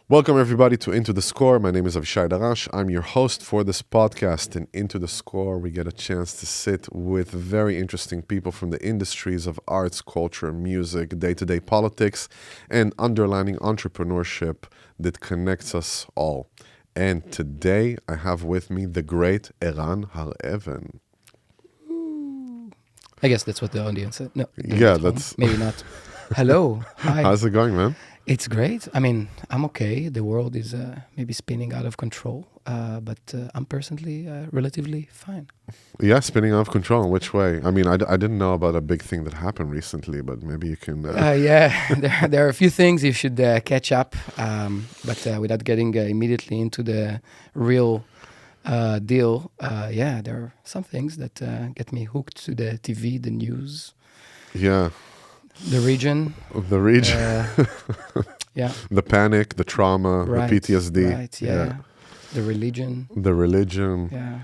Welcome, everybody, to Into the Score. My name is Avishai Darash. I'm your host for this podcast. And Into the Score, we get a chance to sit with very interesting people from the industries of arts, culture, music, day-to-day politics, and underlining entrepreneurship that connects us all. And today, I have with me the great Eran Har-Even. I guess that's what the audience said. No. Yeah, that's... Maybe not. Hello. Hi. How's it going, man? It's great. I mean, I'm okay. The world is maybe spinning out of control, but I'm personally relatively fine. Yeah, spinning out of control. In which way? I mean, I didn't know about a big thing that happened recently, but maybe you can... Yeah, there are a few things you should catch up, but without getting immediately into the real deal, there are some things that get me hooked to the TV, the news. Yeah. The region. Yeah. The panic, the trauma, Right, the PTSD. Right, yeah. The religion. Yeah.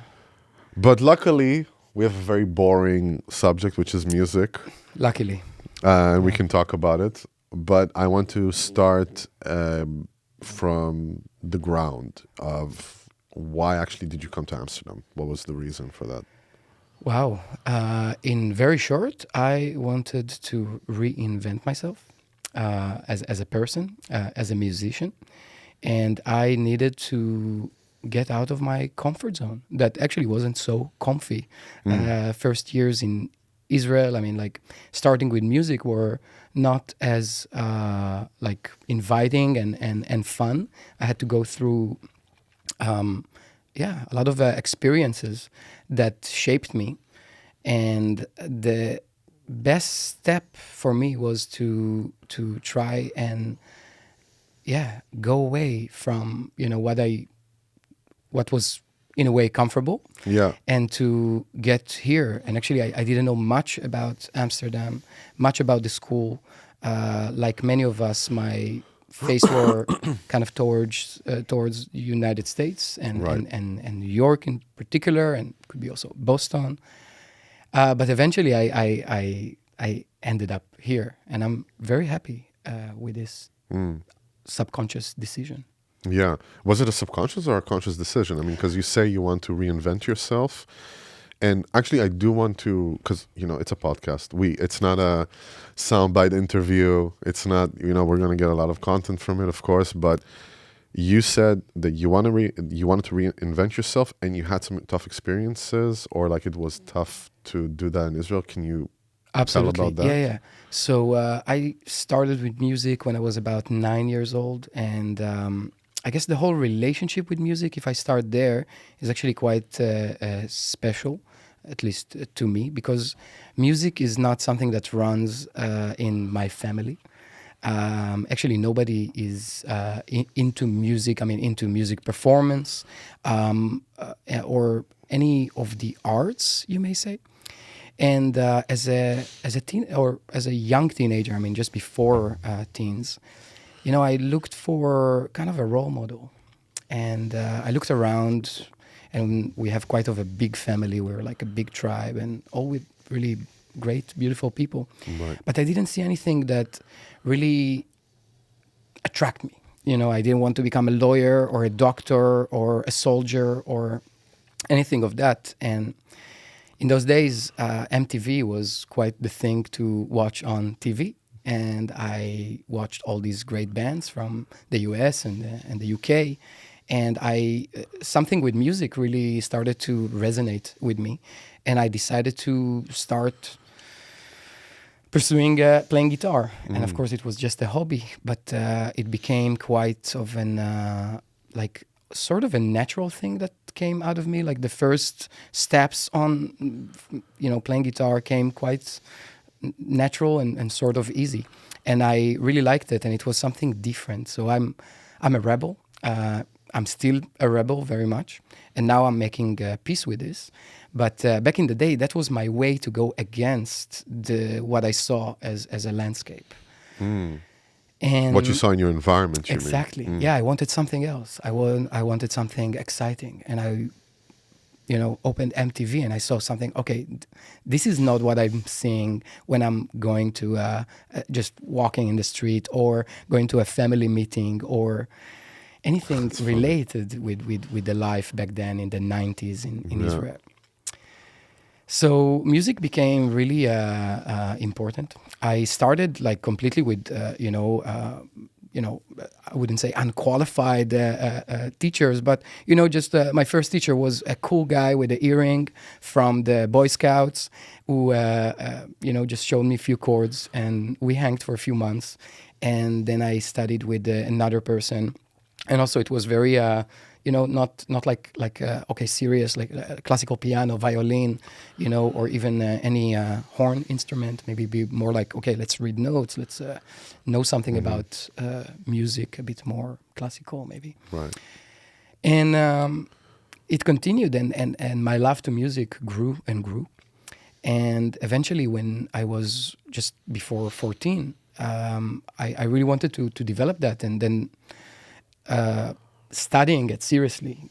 But luckily, we have a very boring subject, which is music. Luckily. And we can talk about it. But I want to start from the ground of why actually did you come to Amsterdam? What was the reason for that? Wow. In very short, I wanted to reinvent myself as a person, as a musician. And I needed to get out of my comfort zone that actually wasn't so comfy. First years in Israel, I mean, like starting with music were not as inviting and fun. I had to go through a lot of experiences that shaped me. And the best step for me was to try and go away from what was in a way comfortable, and to get here. And actually I didn't know much about Amsterdam, much about the school. Like many of us, my face were kind of towards United States and New York in particular, and could be also Boston. But eventually I ended up here, and I'm very happy with this subconscious decision. Yeah. Was it a subconscious or a conscious decision? I mean, because you say you want to reinvent yourself. And actually, I do want to, because, it's a podcast. It's not a soundbite interview. It's not, we're going to get a lot of content from it, of course. But you said that you wanted to reinvent yourself, and you had some tough experiences, or like it was tough to do that in Israel. Can you tell about that? Yeah. So I started with music when I was about 9 years old, and I guess the whole relationship with music, if I start there, is actually quite special, at least to me, because music is not something that runs in my family. Actually, nobody is into music. I mean, into music performance or any of the arts, you may say. And as a young teenager, I mean, just before teens, I looked for kind of a role model, and I looked around, and we have quite of a big family. We're like a big tribe, and all with really great, beautiful people. Right. But I didn't see anything that really attracted me. I didn't want to become a lawyer or a doctor or a soldier or anything of that. And in those days, MTV was quite the thing to watch on TV. And I watched all these great bands from the US and the UK. And something with music really started to resonate with me. And I decided to start pursuing playing guitar. And of course, it was just a hobby, but it became quite of an sort of a natural thing that came out of me. Like the first steps on, playing guitar came quite natural and sort of easy. And I really liked it, and it was something different. So I'm a rebel. I'm still a rebel very much. And now I'm making peace with this. But back in the day, that was my way to go against what I saw as a landscape. And what you saw in your environment, you exactly. mean? Yeah, I wanted something else. I wanted something exciting. And I opened MTV and I saw something, okay, this is not what I'm seeing when I'm going to just walking in the street or going to a family meeting or anything That's funny. related with the life back then in the 90s in Yeah. Israel. So music became really important. I started like completely with I wouldn't say unqualified teachers, but just my first teacher was a cool guy with an earring from the Boy Scouts who just showed me a few chords, and we hanged for a few months, and then I studied with another person, and also it was very not like okay, serious, like classical piano, violin, or even any horn instrument. Maybe be more like, okay, let's read notes, let's know something about music, a bit more classical maybe. Right. And it continued, and my love to music grew and grew. And eventually, when I was just before 14, I really wanted to develop that. And then studying it seriously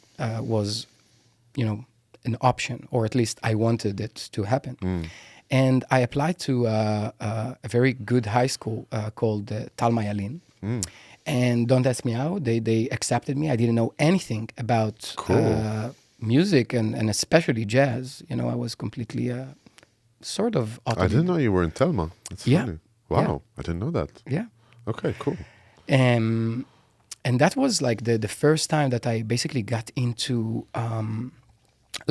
was, an option, or at least I wanted it to happen. And I applied to a very good high school called Tal Mayalin. And don't ask me how, they accepted me. I didn't know anything about Cool. music and especially jazz. I was completely sort of I didn't autodidact. know you were in Telma. That's Yeah. funny. Wow. I didn't know that. Yeah. Okay, cool. And that was like the first time that I basically got into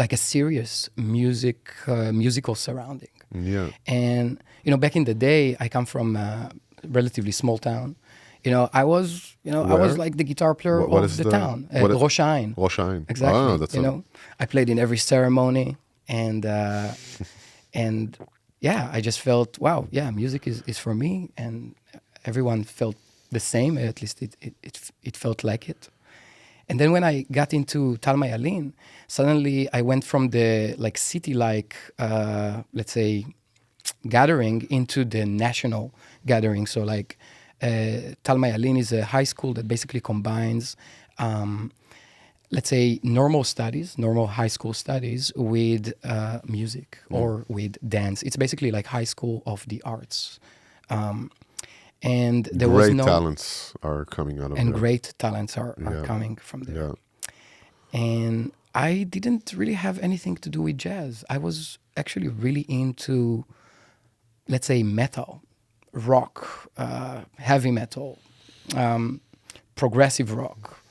like a serious musical surrounding. Yeah. And back in the day, I come from a relatively small town. I was Where? like the guitar player What of is the town, what is Rosh Hain. Rosh Hain. Exactly. Oh, that's I played in every ceremony, and and yeah, I just felt, wow, yeah, music is for me, and everyone felt the same. At least it felt like it. And then when I got into Tal Mayalin, suddenly I went from the like city-like, let's say, gathering into the national gathering. So like Tal Mayalin is a high school that basically combines, let's say, normal high school studies with music or with dance. It's basically like high school of the arts. And there was great no... talents are coming out of And there. great talents are Yeah. coming from there. Yeah. And I didn't really have anything to do with jazz. I was actually really into, let's say, metal, rock, heavy metal, progressive rock.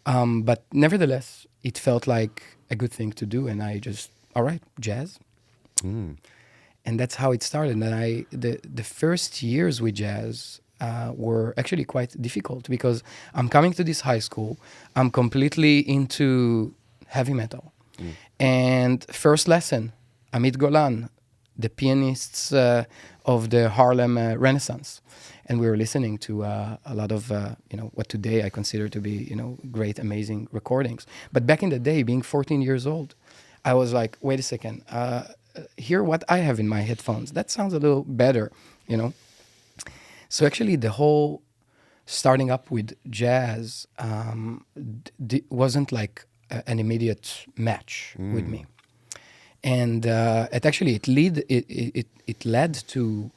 But nevertheless, it felt like a good thing to do. And I just, all right, jazz. And that's how it started. And the first years with jazz were actually quite difficult because I'm coming to this high school. I'm completely into heavy metal. And first lesson, Amit Golan, the pianists of the Harlem Renaissance. And we were listening to a lot of, what today I consider to be, great, amazing recordings. But back in the day, being 14 years old, I was like, wait a second, hear what I have in my headphones. That sounds a little better, So actually the whole starting up with jazz wasn't like an immediate match with me. And it led to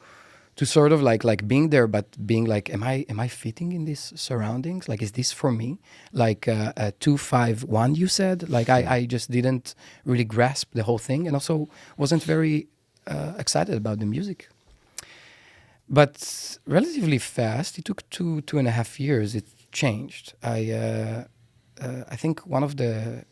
sort of like being there, but being like, am I fitting in these surroundings? Like, is this for me? Like 251, you said. Like I just didn't really grasp the whole thing, and also wasn't very excited about the music. But relatively fast, it took 2.5 years. It changed. I think one of the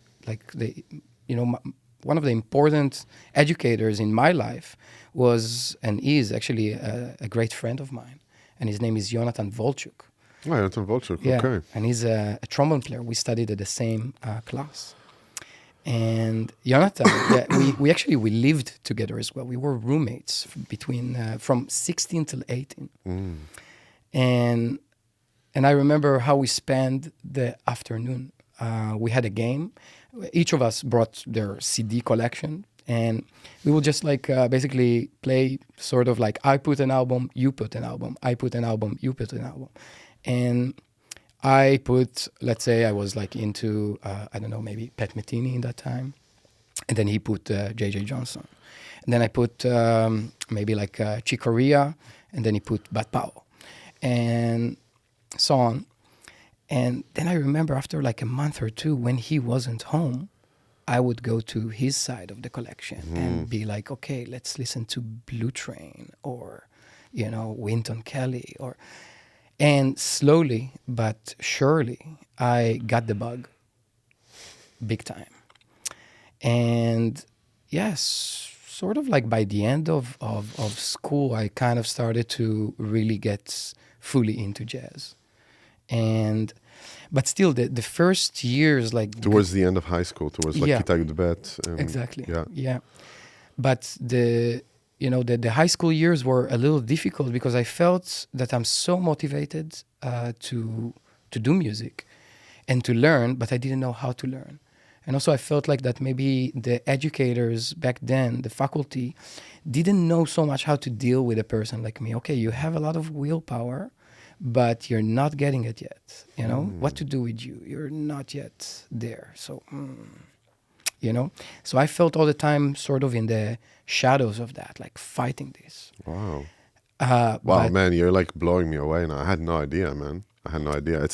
one of the important educators in my life was and is actually a great friend of mine, and his name is Jonathan Volchuk. Oh, Jonathan Volchuk. Yeah, Okay. and he's a trombone player. We studied at the same class. And Jonathan, we actually lived together as well. We were roommates between from 16 till 18. And I remember how we spent the afternoon. We had a game. Each of us brought their CD collection, and we would just like basically play sort of like, I put an album, you put an album, I put an album, you put an album. And I put, let's say I was like into, I don't know, maybe Pat Metheny in that time. And then he put J.J. Johnson. And then I put maybe like Chick Corea, and then he put Bat Powell. And so on. And then I remember after like a month or two, when he wasn't home, I would go to his side of the collection and be like, okay, let's listen to Blue Train or, Wynton Kelly and slowly but surely I got the bug big time. And yes, sort of like by the end of school, I kind of started to really get fully into jazz. But still the first years, like Towards the end of high school, towards like yeah, Kita Yudbet. exactly, Yeah. yeah. But the high school years were a little difficult because I felt that I'm so motivated to do music and to learn, but I didn't know how to learn. And also I felt like that maybe the educators back then, the faculty, didn't know so much how to deal with a person like me. Okay, you have a lot of willpower, but you're not getting it yet. What to do with you? You're not yet there. So, So I felt all the time sort of in the shadows of that, like fighting this. Wow. Wow, man, you're like blowing me away now. I had no idea, man. I had no idea.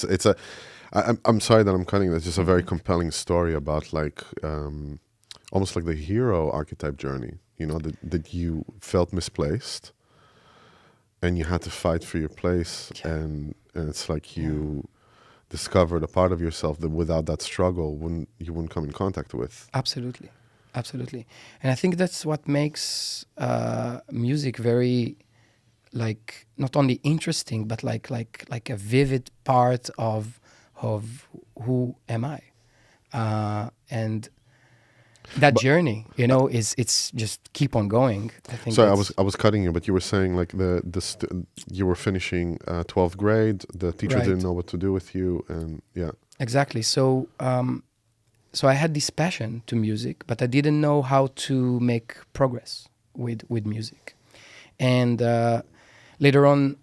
I'm sorry that I'm cutting. That's just a very compelling story about like almost like the hero archetype journey. That you felt misplaced, and you had to fight for your place, and it's like you discovered a part of yourself that without that struggle you wouldn't come in contact with. Absolutely, absolutely. And I think that's what makes music very, like, not only interesting, but like a vivid part of who am I, and that journey, it's just keep on going. I think. Sorry, I was cutting you, but you were saying like you were finishing 12th grade. The teacher Right. didn't know what to do with you, and yeah. Exactly. So I had this passion to music, but I didn't know how to make progress with music. And later on,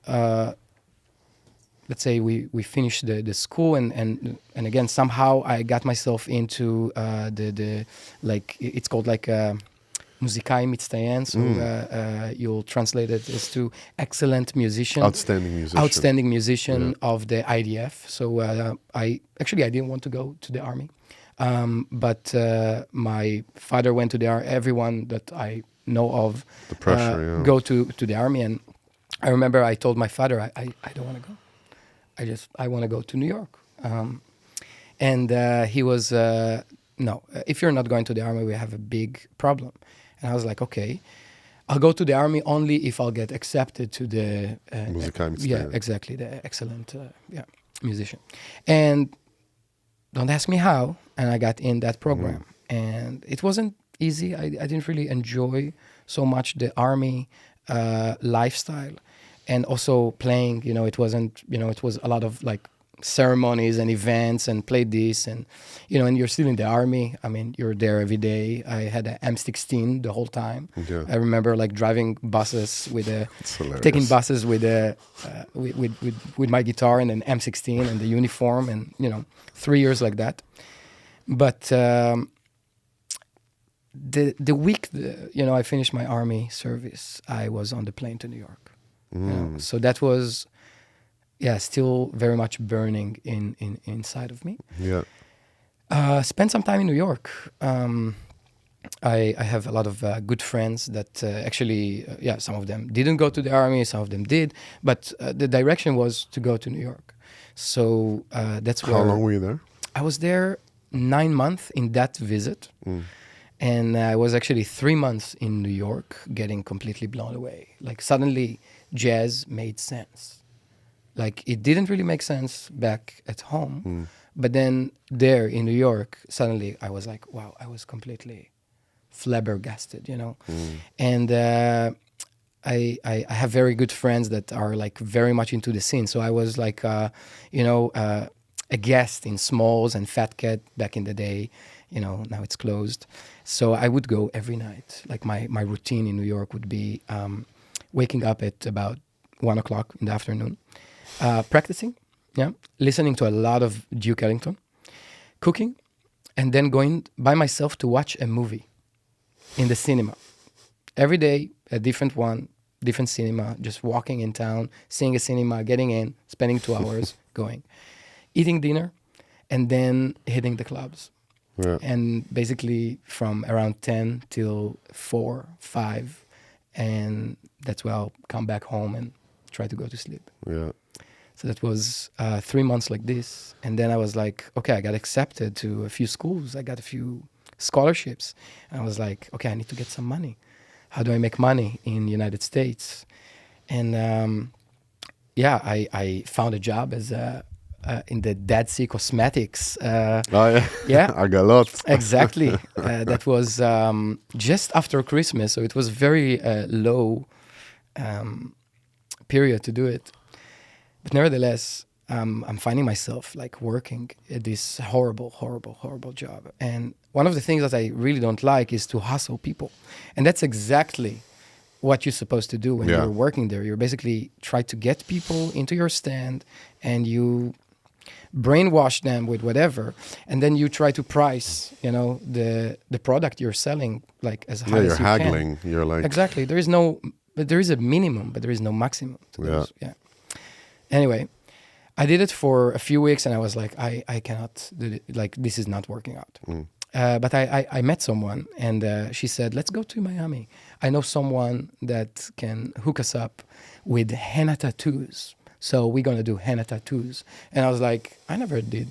let's say we finished the school, and again somehow I got myself into the like it's called like Musikai Mitztayen. So you'll translate it as to excellent musician. Outstanding musician Yeah. of the IDF. So I didn't want to go to the army, but my father went to the army. Everyone that I know of The pressure, yeah. go to the army, and I remember I told my father I don't want to go. I want to go to New York. And he was, no, if you're not going to the army, we have a big problem. And I was like, okay, I'll go to the army only if I'll get accepted to the... Musikai Mitztayen. Yeah, exactly, the excellent musician. And don't ask me how, and I got in that program. And it wasn't easy. I didn't really enjoy so much the army lifestyle. And also playing, it wasn't, it was a lot of like ceremonies and events and play this and, and you're still in the army. I mean, you're there every day. I had an M16 the whole time. Yeah. I remember like driving buses taking buses with my guitar and an M16 and the uniform and, 3 years like that. But the week, I finished my army service, I was on the plane to New York. So that was, still very much burning inside of me. Yeah. Spent some time in New York. I have a lot of good friends that actually, some of them didn't go to the army, some of them did, but the direction was to go to New York. So that's where... How long were you there? I was there 9 months in that visit. And I was actually 3 months in New York getting completely blown away. Like suddenly jazz made sense. Like it didn't really make sense back at home. But then there in New York, suddenly I was like, wow, I was completely flabbergasted, And I have very good friends that are like very much into the scene. So I was like, a guest in Smalls and Fat Cat back in the day. Now it's closed. So I would go every night. Like my routine in New York would be waking up at about 1 o'clock in the afternoon, practicing, listening to a lot of Duke Ellington, cooking, and then going by myself to watch a movie in the cinema. Every day, a different one, different cinema, just walking in town, seeing a cinema, getting in, spending 2 hours, going. eating dinner, and then hitting the clubs. Yeah. And basically from around 10 till 4, 5, and that's where I'll come back home and try to go to sleep. Yeah. So that was 3 months like this. And then I was like, okay, I got accepted to a few schools. I got a few scholarships. And I was like, okay, I need to get some money. How do I make money in the United States? And I found a job as in the Dead Sea Cosmetics. Oh, yeah. Yeah. I got lots. Exactly. That was just after Christmas. So it was very low period to do it. But nevertheless, I'm finding myself like working at this horrible, horrible, horrible job. And one of the things that I really don't like is to hustle people. And that's exactly what you're supposed to do when Yeah. you're working there. You're basically try to get people into your stand and you brainwash them with whatever. And then you try to price, the product you're selling like as high Yeah, you're as you haggling. can. You're like, Exactly. There is a minimum, but there is no maximum to those. Yeah. Anyway, I did it for a few weeks and I was like, I cannot do it. Like, this is not working out. But I met someone and she said, let's go to Miami. I know someone that can hook us up with henna tattoos. So we're going to do henna tattoos. And I was like, I never did.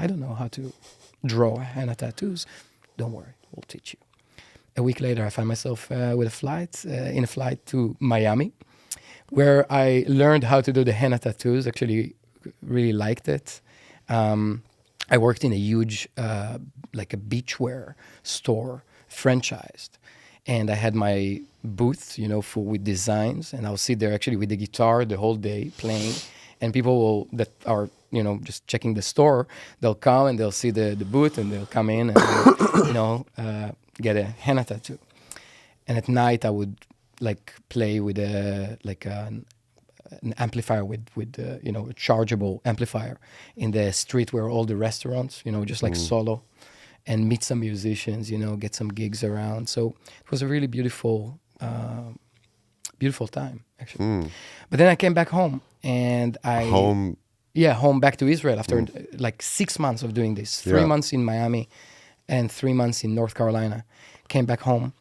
I don't know how to draw henna tattoos. Don't worry, we'll teach you. A week later, I find myself with in a flight to Miami, where I learned how to do the henna tattoos. Actually, really liked it. I worked in a huge, like a beachwear store, franchised. And I had my booth, with designs. And I'll sit there actually with the guitar the whole day playing. And people that are, just checking the store, they'll come and they'll see the booth and they'll come in and, get a henna tattoo. And at night I would like play with an amplifier with a chargeable amplifier in the street where all the restaurants, just like solo, and meet some musicians, get some gigs around. So it was a really beautiful time actually. But then I came back home and home. home back to Israel after like 6 months of doing this. 3 months in Miami and 3 months in North Carolina. Came back home.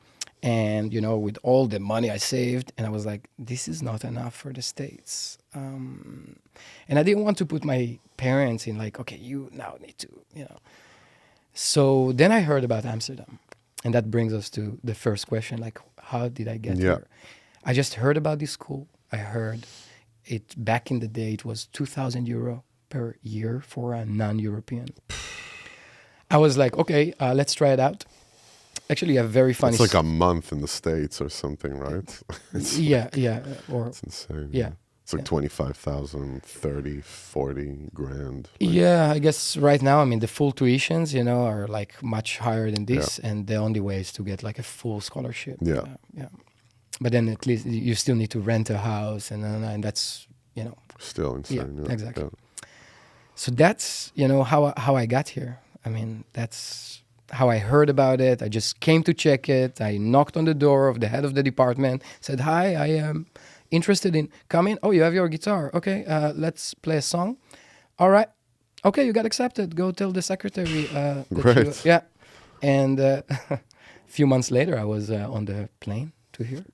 And, with all the money I saved, and I was like, this is not enough for the States. And I didn't want to put my parents in like, okay, you now need to, So then I heard about Amsterdam. And that brings us to the first question, like, how did I get here? I just heard about this school. I heard it back in the day, it was 2,000 euro per year for a non-European. I was like, okay, let's try it out. Actually, a very funny... It's like a month in the States or something, right? It's insane. Yeah. It's like 25,000, 30, 40 grand. Yeah, I guess right now, I mean, the full tuitions, are like much higher than this. And the only way is to get like a full scholarship. Yeah. But then at least you still need to rent a house and that's, Still insane. Yeah, exactly. Yeah. So that's, how I got here. I mean, that's how I heard about it. I just came to check it. I knocked on the door of the head of the department, said, hi, I am interested in coming. Oh, you have your guitar. Okay, let's play a song. All right. Okay, you got accepted. Go tell the secretary. Great. Yeah. And a few months later, I was on the plane to here.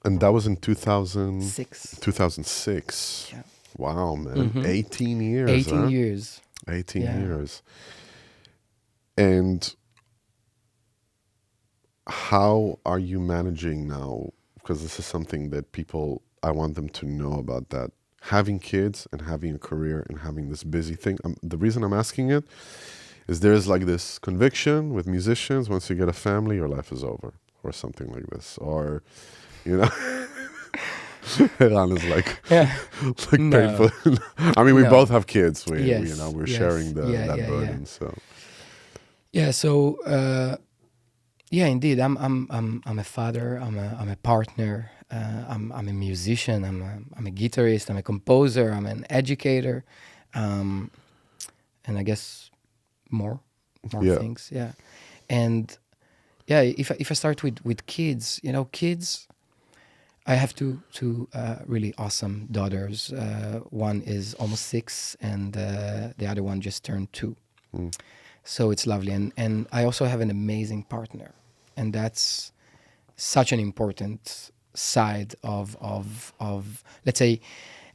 And that was in 2006. 6. 2006. Yeah. Wow, man. 18 years. 18 years. 18 years. And how are you managing now? Because this is something that I want them to know about, that having kids and having a career and having this busy thing. The reason I'm asking it is there's like this conviction with musicians, once you get a family, your life is over or something like this. Or, Eran is like, painful. I mean, we both have kids. We're sharing that burden. Yeah. So. Yeah, so indeed, I'm a father. I'm a partner. I'm a musician. I'm a guitarist. I'm a composer. I'm an educator, and I guess more things. Yeah, and if I start with kids, kids I have two really awesome daughters. One is almost 6, and the other one just turned 2. Mm. So it's lovely, and I also have an amazing partner, and that's such an important side of let's say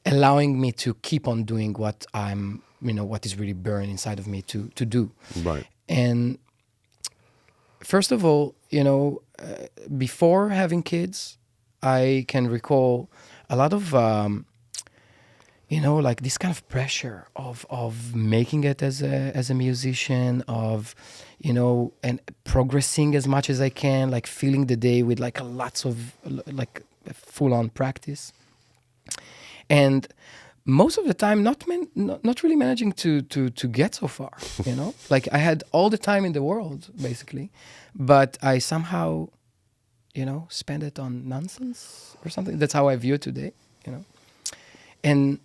allowing me to keep on doing what I'm, what is really burning inside of me to do. Right. And first of all, before having kids, I can recall a lot of, like this kind of pressure of making it as a musician, of, and progressing as much as I can, like filling the day with like lots of like full on practice. And most of the time not really managing to get so far, like I had all the time in the world basically, but I somehow spend it on nonsense or something. That's how I view it today. And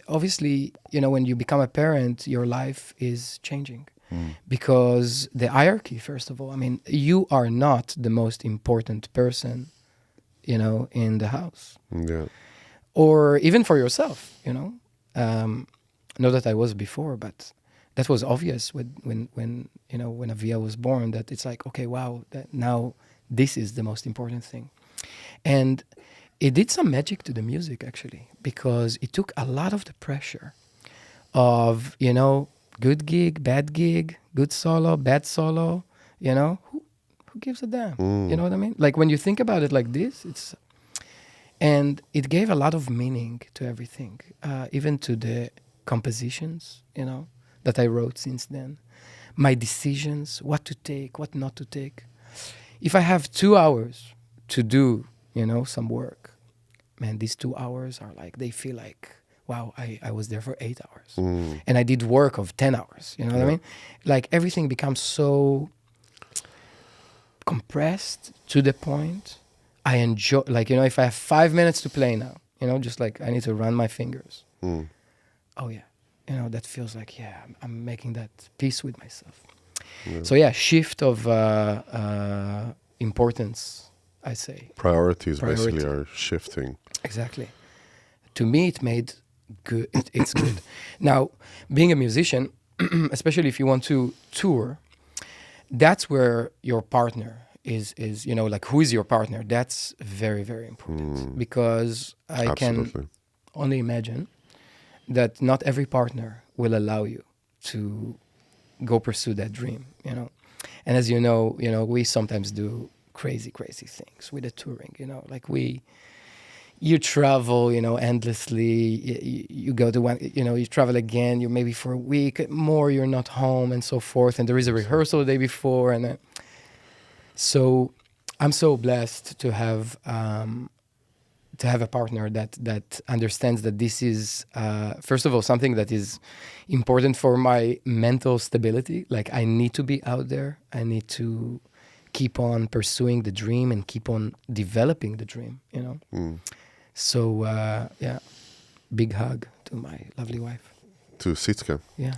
obviously, when you become a parent, your life is changing. Because the hierarchy, first of all, I mean, you are not the most important person in the house, Yeah. or even for yourself, not that I was before, but that was obvious when Avia was born, that it's like, okay, wow, that now this is the most important thing. And it did some magic to the music, actually, because it took a lot of the pressure of, good gig, bad gig, good solo, bad solo, who gives a damn? You know what I mean? Like when you think about it like this, and it gave a lot of meaning to everything, even to the compositions, that I wrote since then. My decisions, what to take, what not to take. If I have 2 hours to do, some work, man, these 2 hours are like, they feel like, wow, I was there for 8 hours. And I did work of 10 hours, you know what I mean? Like everything becomes so compressed to the point. I enjoy, like, if I have 5 minutes to play now, just like I need to run my fingers. Oh yeah, that feels like, yeah, I'm making that peace with myself. Yeah. So yeah, shift of importance, I say. Priorities basically are shifting. Exactly. To me, it made good. It's good. Now, being a musician, especially if you want to tour, that's where your partner is like, who is your partner? That's very, very important, because I Absolutely. can only imagine that not every partner will allow you to go pursue that dream, And as you know, we sometimes do crazy, crazy things with the touring, like you travel, endlessly. You go to one, you travel again. You maybe for a week more. You're not home and so forth. And there is a rehearsal the day before, and so I'm so blessed to have a partner that understands that this is first of all something that is important for my mental stability. Like I need to be out there. I need to keep on pursuing the dream and keep on developing the dream. So, yeah, big hug to my lovely wife. To Sitka. Yeah.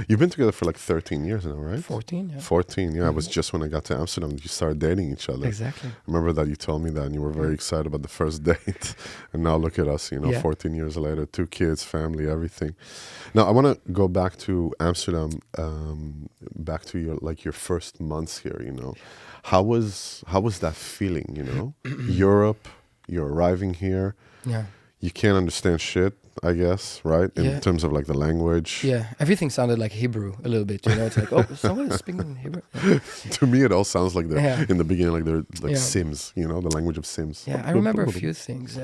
You've been together for like 13 years now, right? 14, yeah. 14, yeah. It was just when I got to Amsterdam that you started dating each other. Exactly. I remember that you told me that, and you were very excited about the first date. And now look at us, 14 years later, 2 kids, family, everything. Now, I want to go back to Amsterdam, back to your first months here, How was that feeling, Europe, you're arriving here. Yeah. You can't understand shit, I guess, right? In terms of like the language. Yeah, everything sounded like Hebrew a little bit. It's like, oh, someone is speaking Hebrew. Yeah. To me, it all sounds like they're in the beginning, like they're like Sims, the language of Sims. Yeah, I remember a few things.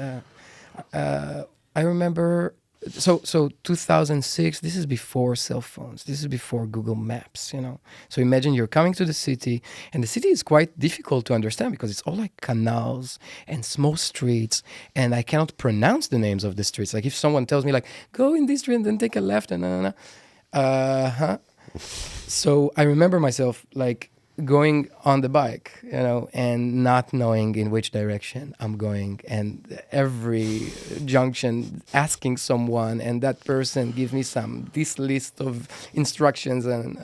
I remember. So 2006. This is before cell phones. This is before Google Maps. So imagine you're coming to the city, and the city is quite difficult to understand because it's all like canals and small streets, and I cannot pronounce the names of the streets. Like if someone tells me like, go in this street and then take a left and So I remember myself like going on the bike, and not knowing in which direction I'm going, and every junction asking someone, and that person gives me this list of instructions, and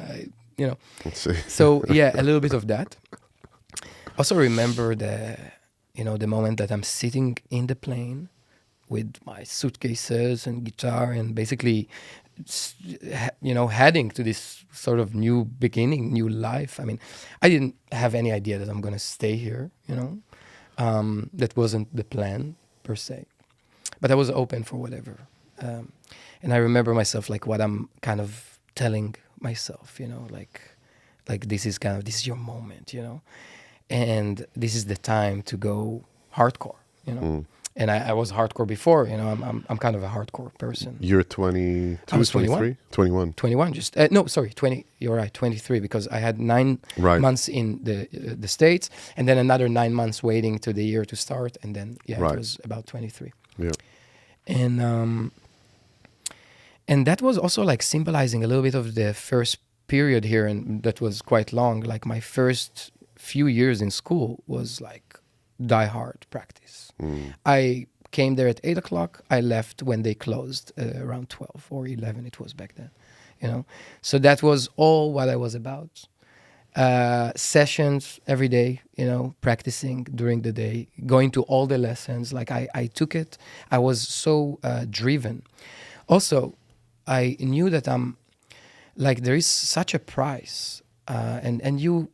Let's see. So yeah, a little bit of that. Also remember the moment that I'm sitting in the plane with my suitcases and guitar and basically, heading to this sort of new beginning, new life. I mean, I didn't have any idea that I'm going to stay here, That wasn't the plan per se. But I was open for whatever. And I remember myself, like, what I'm kind of telling myself, like this is your moment, and this is the time to go hardcore, And I was hardcore before, I'm kind of a hardcore person. You're 22, I was 21. 21. 21, just, no, sorry, 20, you're right, 23, because I had 9 Right. months in the States, and then another 9 months waiting to the year to start, and then, Right. it was about 23. Yeah. And that was also like symbolizing a little bit of the first period here, and that was quite long. Like my first few years in school was like die hard practice. I came there at 8 o'clock. I left when they closed around 12 or 11. It was back then, So that was all what I was about. Sessions every day, practicing during the day, going to all the lessons. Like I took it. I was so driven. Also, I knew that I'm like, there is such a price, and you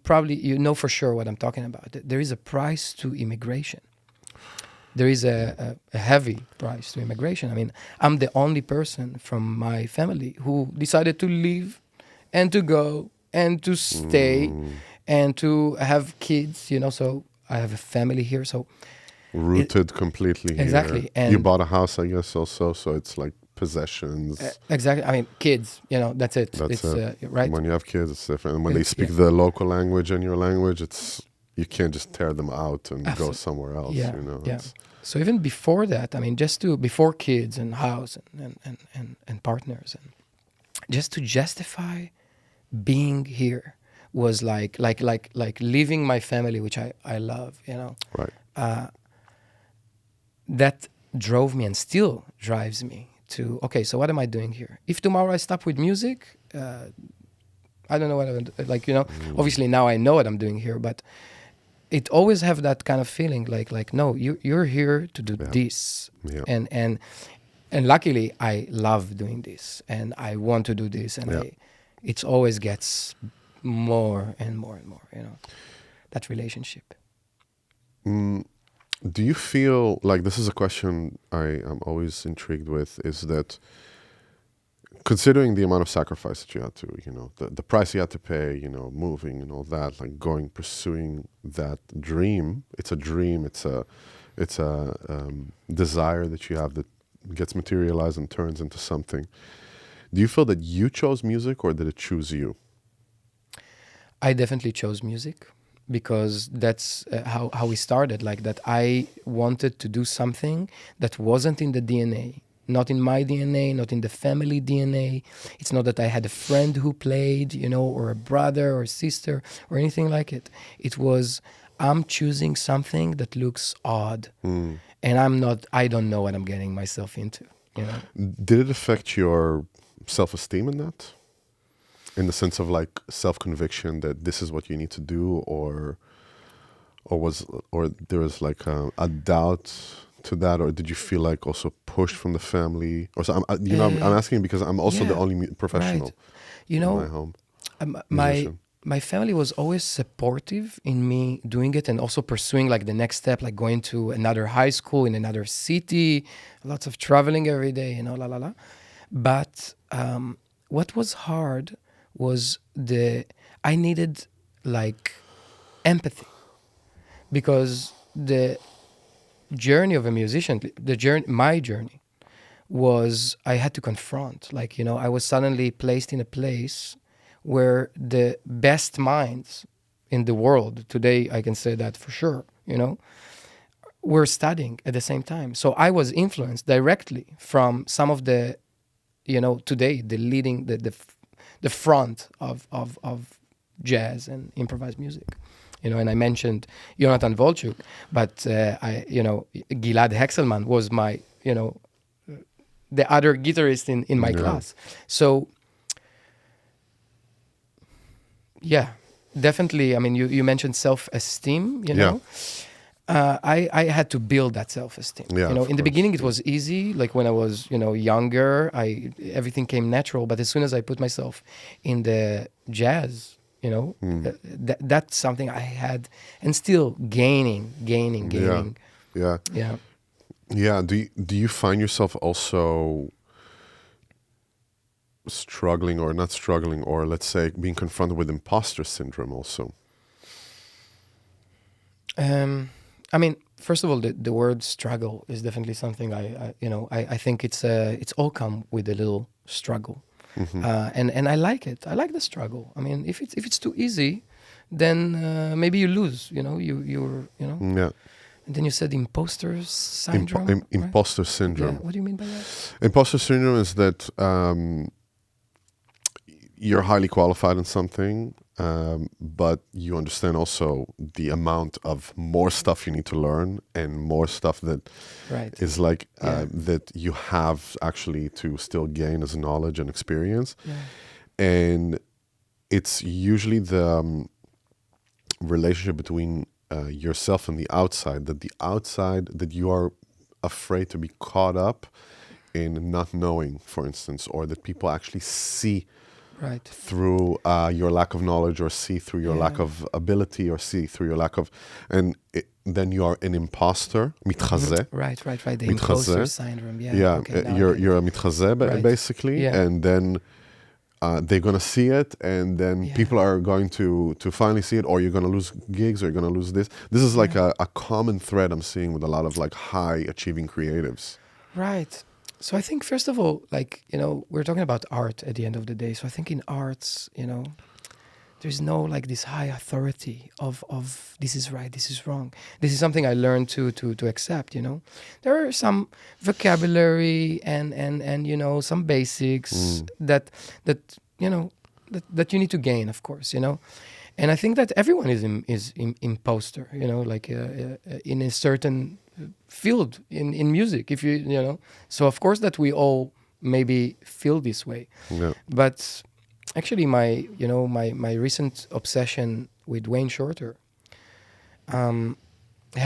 probably know for sure what I'm talking about. There is a price to immigration. There is a heavy price to immigration. I mean, I'm the only person from my family who decided to leave and to go and to stay and to have kids, So I have a family here, so Rooted completely here. Exactly. And you bought a house, I guess, also, so it's like possessions. Exactly. I mean, kids, that's it. That's it's it. Right. When you have kids, it's different. And when they speak the local language and your language, you can't just tear them out and go somewhere else. Yeah. Yeah. It's, So even before that, I mean, before kids and house and partners, and just to justify being here was like leaving my family, which I love, Right. That drove me and still drives me to, okay, so what am I doing here? If tomorrow I stop with music, I don't know what I would, obviously now I know what I'm doing here, but it always have that kind of feeling like no, you're here to do this. Yeah. And luckily I love doing this and I want to do this, and it always gets more and more and more, that relationship. Do you feel like, this is a question I am always intrigued with, is that considering the amount of sacrifice that you had to, the price you had to pay, moving and all that, like pursuing that dream, it's a dream, it's a desire that you have that gets materialized and turns into something. Do you feel that you chose music, or did it choose you? I definitely chose music, because that's how we started. Like that, I wanted to do something that wasn't in the DNA, not in my DNA, not in the family DNA. It's not that I had a friend who played, or a brother or sister or anything like it. It was, I'm choosing something that looks odd, and I don't know what I'm getting myself into. Did it affect your self-esteem in that? In the sense of like self-conviction that this is what you need to do, or there was like a doubt to that, or did you feel like also pushed from the family? Or so I'm asking because I'm also the only professional, right. in my home. My family was always supportive in me doing it, and also pursuing like the next step, like going to another high school in another city, lots of traveling every day, But what was hard was I needed like empathy, because the journey of a musician, my journey was, I had to confront, I was suddenly placed in a place where the best minds in the world today, I can say that for sure, were studying at the same time. So I was influenced directly from some of the, today, the leading, the front of jazz and improvised music, and I mentioned Jonathan Volchuk, but Gilad Hexelman was my, the other guitarist in my class. So yeah, definitely. I mean, you mentioned self-esteem, I had to build that self-esteem. Yeah, In of the course. beginning, it was easy. Like when I was, younger, everything came natural. But as soon as I put myself in the jazz, that's something I had, and still gaining. Yeah, yeah, Yeah. yeah. Do you find yourself also struggling, or not struggling, or let's say being confronted with imposter syndrome also? I mean, first of all, the word struggle is definitely something I think it's all come with a little struggle, and I like it. I like the struggle. I mean, if it's too easy, then maybe you lose. You're. Yeah. And then you said imposter syndrome, right? Imposter Yeah. syndrome. What do you mean by that? Imposter syndrome is that you're highly qualified in something, but you understand also the amount of more stuff you need to learn and more stuff that Right. is like Yeah. that you have actually to still gain as knowledge and experience. Yeah. And it's usually the relationship between yourself and the outside, that you are afraid to be caught up in not knowing, for instance, or that people actually see Right. through your lack of knowledge, or see through your lack Yeah. of ability, or see through your lack of, then you are an imposter, מתחזה. Right. The מתחזה. imposter syndrome. Yeah. Yeah, Okay. Now I you're get you're it. a מתחזה Right. basically, Yeah. and then they're gonna see it, and then Yeah. people are going to finally see it, or you're gonna lose gigs, or you're gonna lose this. This is like Yeah. a common thread I'm seeing with a lot of like high achieving creatives. Right. So I think first of all, like, we're talking about art at the end of the day. So I think in arts, there's no like this high authority of this is right, this is wrong. This is something I learned to accept, There are some vocabulary and some basics that that you need to gain, of course, And I think that everyone is imposter, like in a certain field in music. If so of course that we all maybe feel this way, Yeah. but actually my recent obsession with Wayne Shorter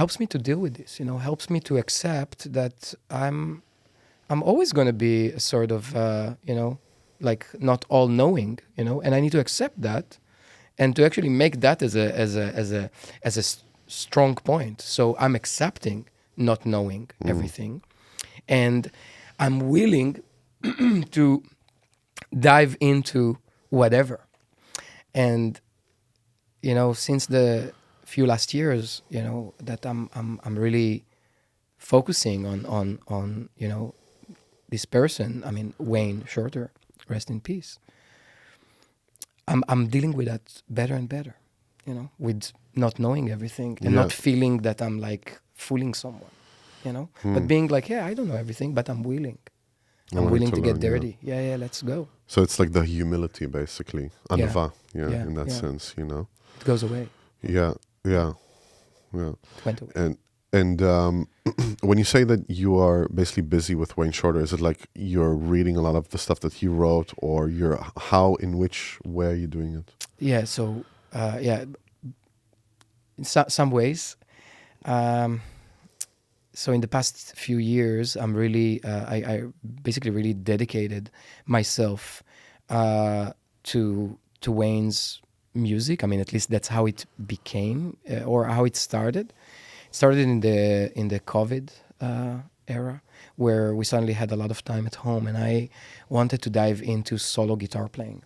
helps me to deal with this. Helps me to accept that I'm always going to be a sort of like not all knowing, and I need to accept that, and to actually make that as a strong point. So I'm accepting not knowing everything, and I'm willing to dive into whatever. And since the few last years, that I'm really focusing on this person. I mean, Wayne Shorter, rest in peace. I'm dealing with that better and better, with not knowing everything and Yeah. not feeling that I'm like fooling someone, but being like, yeah, I don't know everything, but I'm willing. I'm willing to get learn, yeah. dirty. Yeah, let's go. So it's like the humility, basically, Yeah. anava, Yeah, in that yeah. sense, It goes away. Yeah, yeah. It went away. And when you say that you are basically busy with Wayne Shorter, is it like you're reading a lot of the stuff that he wrote, or in which way are you doing it? Yeah. So in some ways. So in the past few years, I'm really, I basically really dedicated myself to Wayne's music. I mean, at least that's how it became, or how it started. It started in the COVID era, where we suddenly had a lot of time at home, and I wanted to dive into solo guitar playing.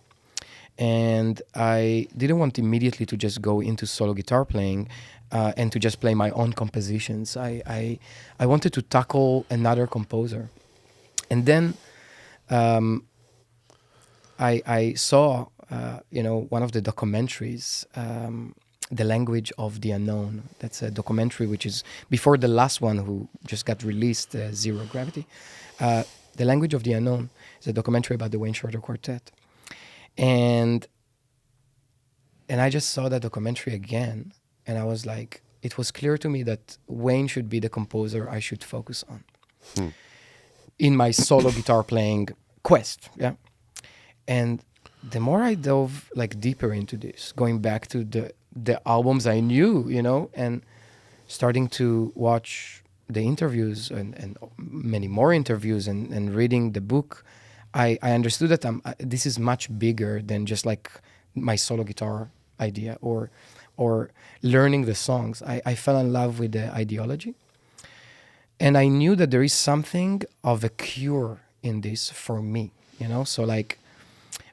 And I didn't want immediately to just go into solo guitar playing and to just play my own compositions. I wanted to tackle another composer. And then I saw, one of the documentaries, The Language of the Unknown. That's a documentary which is before the last one who just got released, Zero Gravity. The Language of the Unknown is a documentary about the Wayne Shorter Quartet. And I just saw that documentary again, and I was like, it was clear to me that Wayne should be the composer I should focus on in my solo guitar playing quest. Yeah. And the more I dove like deeper into this, going back to the albums I knew, and starting to watch the interviews and many more interviews and reading the book, I understood that this is much bigger than just like my solo guitar idea or learning the songs. I fell in love with the ideology, and I knew that there is something of a cure in this for me. So like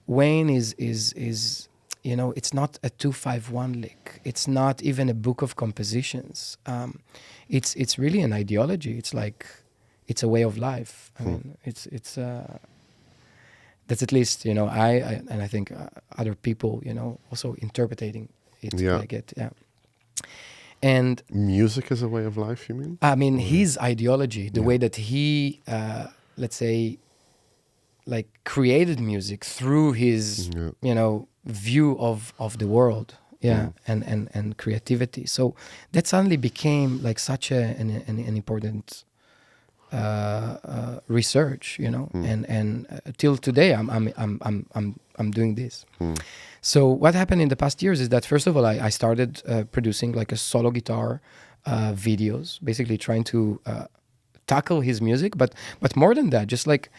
Wayne is it's not a 2-5-1 lick. It's not even a book of compositions. It's really an ideology. It's like it's a way of life. I mean, it's that's at least and I think other people also interpreting it like it. Yeah. And music is a way of life, you mean? I mean, his ideology, the way that he, let's say, like created music through his, view of the world, and creativity. So that suddenly became like such an important research, and till today I'm doing this. So what happened in the past years is that first of all I started producing like a solo guitar videos, basically trying to tackle his music, but more than that, just like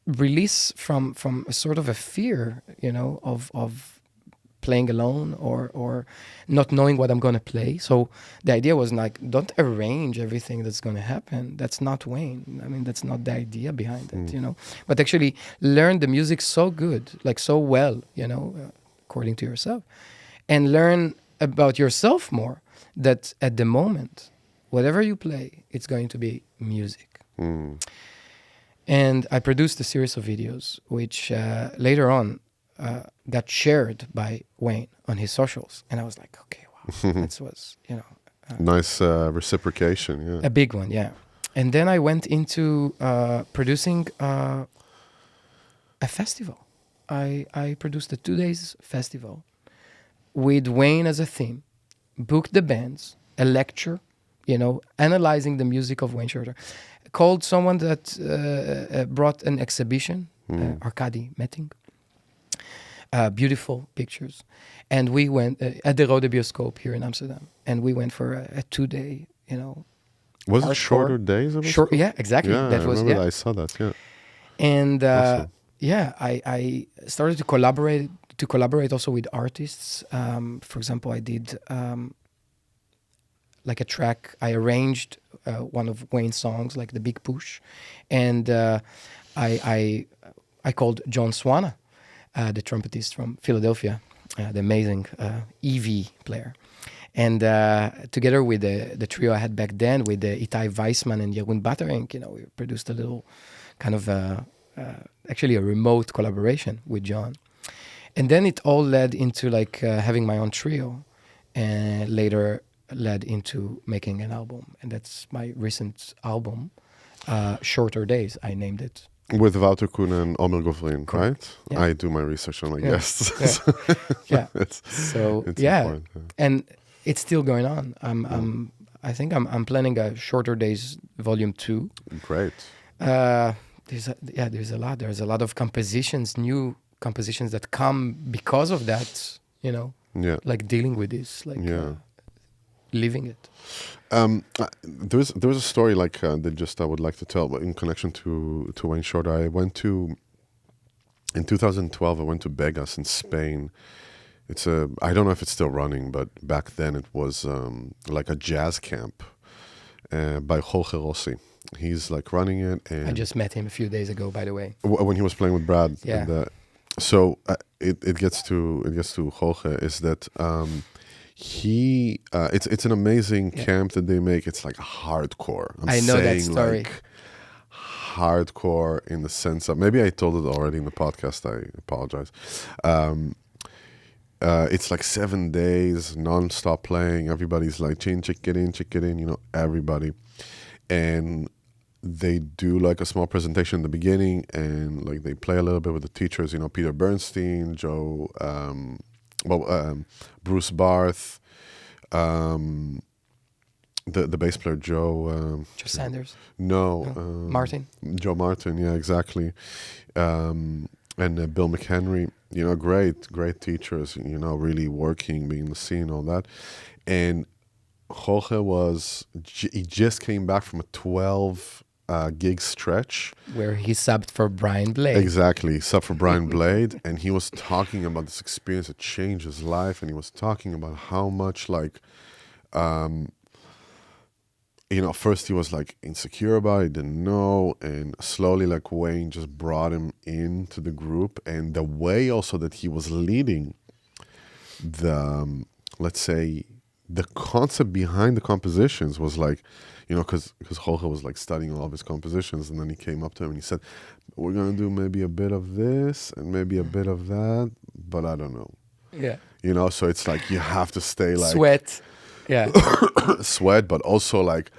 release from a sort of a fear, of playing alone or not knowing what I'm going to play. So the idea was like, don't arrange everything that's going to happen. That's not Wayne. I mean, that's not the idea behind it, but actually learn the music so good, like so well, according to yourself, and learn about yourself more, that at the moment, whatever you play, it's going to be music. And I produced a series of videos, which later on got shared by Wayne on his socials. And I was like, okay, wow, this was, nice reciprocation, yeah. A big one, yeah. And then I went into producing a festival. I produced a 2 days festival with Wayne as a theme, booked the bands, a lecture, analyzing the music of Wayne Shorter. Called someone that brought an exhibition, Arkady Metting. Beautiful pictures. And we went at the Rode Bioscoop here in Amsterdam. And we went for a 2-day, Was it shorter days? Short, yeah, exactly. Yeah, that was, I saw that, yeah. And awesome. I started to collaborate also with artists. For example, I did like a track. I arranged one of Wayne's songs, like The Big Push, and I called John Swana, the trumpetist from Philadelphia, the amazing EV player, and together with the trio I had back then, with Itai Weissman and Jeroen Batterink, we produced a little kind of actually a remote collaboration with John, and then it all led into like having my own trio, and later led into making an album, and that's my recent album, Shorter Days, I named it. With Wouter Koen and Omar Govrin, right? Yeah. I do my research on my guests. Yeah. it's important. And it's still going on. I think I'm planning a Shorter Days Volume 2. Great. There's a lot. There's a lot of compositions, new compositions that come because of that, like dealing with this, like living it. There was a story like that I would like to tell in connection to Wayne Shorter. In 2012 I went to Begas in Spain. I don't know if it's still running, but back then it was like a jazz camp by Jorge Rossi. He's like running it, and I just met him a few days ago, by the way. When he was playing with Brad. Yeah. So it gets to Jorge is that it's an amazing camp that they make. It's like hardcore. I know that story. Like hardcore in the sense of, maybe I told it already in the podcast. I apologize. It's like 7 days non-stop playing. Everybody's like chick it in, everybody. And they do like a small presentation in the beginning, and like they play a little bit with the teachers, Peter Bernstein, Joe, Bruce Barth, the bass player Joe. Joe Sanders. No. Martin. Joe Martin, yeah, exactly. And Bill McHenry, great teachers, really working, being in the scene, all that. And Jorge he just came back from a 12 gig stretch. Where he subbed for Brian Blade. Exactly, except for Brian Blade. And he was talking about this experience that changed his life. And he was talking about how much, like, first he was like insecure about it, didn't know. And slowly, like, Wayne just brought him into the group. And the way also that he was leading the, let's say, the concept behind the compositions was like, because Jorge was like studying all of his compositions, and then he came up to him and he said, "We're gonna do maybe a bit of this and maybe a bit of that, but I don't know." Yeah. So it's like you have to stay like Sweat. Yeah. sweat, but also like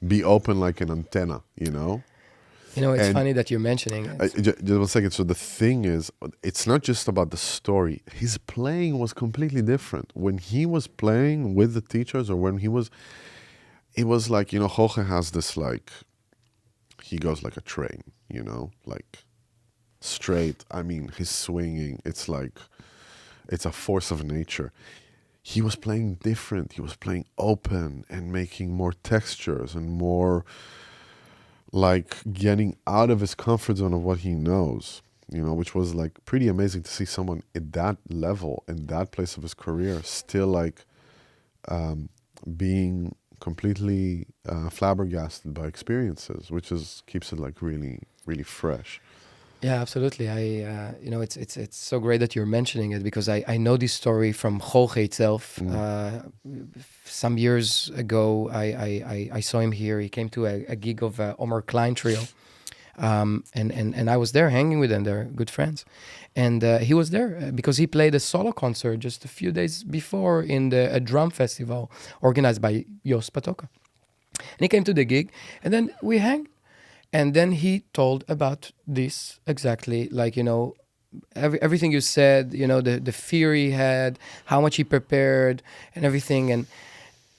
be open like an antenna. It's And funny that you're mentioning it. Just 1 second. So the thing is, it's not just about the story. His playing was completely different. When he was playing with the teachers, or when it was like, Jorge has this, like, he goes like a train, like straight. I mean, his swinging, it's like, it's a force of nature. He was playing different. He was playing open and making more textures and more, like, getting out of his comfort zone of what he knows, which was like pretty amazing to see someone at that level, in that place of his career, still like being completely flabbergasted by experiences, which keeps it like really, really fresh. Yeah, absolutely. It's so great that you're mentioning it, because I know this story from Jorge itself. Some years ago, I saw him here. He came to a gig of Omar Klein Trio, and I was there hanging with them. They're good friends, and he was there because he played a solo concert just a few days before in a drum festival organized by Jos Patoka. And he came to the gig, and then we hang. And then he told about this exactly, like, everything you said, the fear he had, how much he prepared and everything. And,